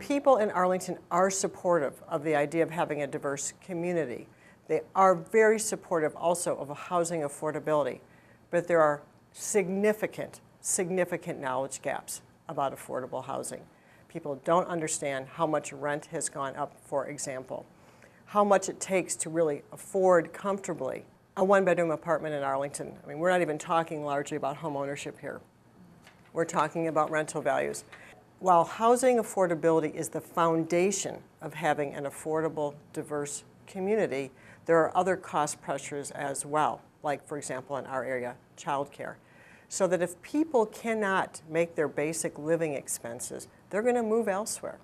people in Arlington are supportive of the idea of having a diverse community. They are very supportive also of housing affordability, but there are significant knowledge gaps about affordable housing. People don't understand how much rent has gone up, for example, how much it takes to really afford comfortably a one-bedroom apartment in Arlington. I mean, we're not even talking largely about home ownership here. We're talking about rental values. While housing affordability is the foundation of having an affordable, diverse community, there are other cost pressures as well, like, for example, in our area, childcare. So that if people cannot make their basic living expenses, they're going to move elsewhere.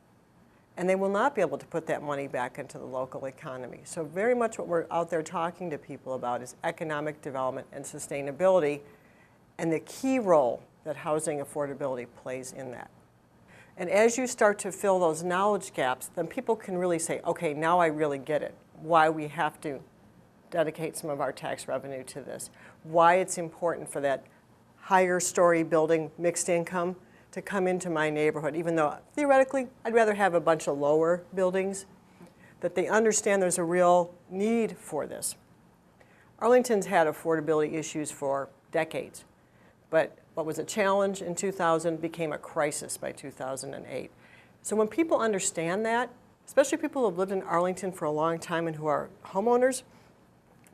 And they will not be able to put that money back into the local economy. So very much what we're out there talking to people about is economic development and sustainability, and the key role that housing affordability plays in that. And as you start to fill those knowledge gaps, then people can really say, okay, now I really get it, why we have to dedicate some of our tax revenue to this, why it's important for that higher story building mixed income to come into my neighborhood, even though theoretically I'd rather have a bunch of lower buildings, that they understand there's a real need for this. Arlington's had affordability issues for decades, but what was a challenge in 2000 became a crisis by 2008. So when people understand that, especially people who have lived in Arlington for a long time and who are homeowners,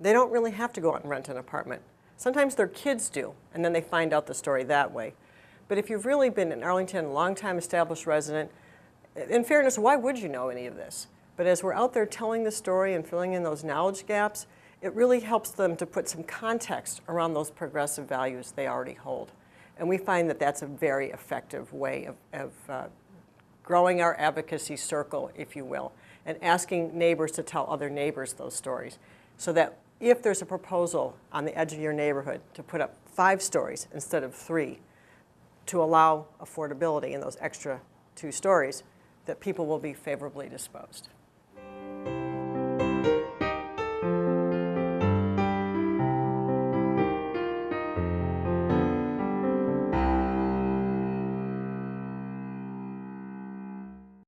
they don't really have to go out and rent an apartment. Sometimes their kids do, and then they find out the story that way. But if you've really been in Arlington, a long-time established resident, in fairness, why would you know any of this? But as we're out there telling the story and filling in those knowledge gaps, it really helps them to put some context around those progressive values they already hold. And we find that that's a very effective way of growing our advocacy circle, if you will, and asking neighbors to tell other neighbors those stories, so that if there's a proposal on the edge of your neighborhood to put up 5 stories instead of 3 to allow affordability in those extra 2 stories, that people will be favorably disposed.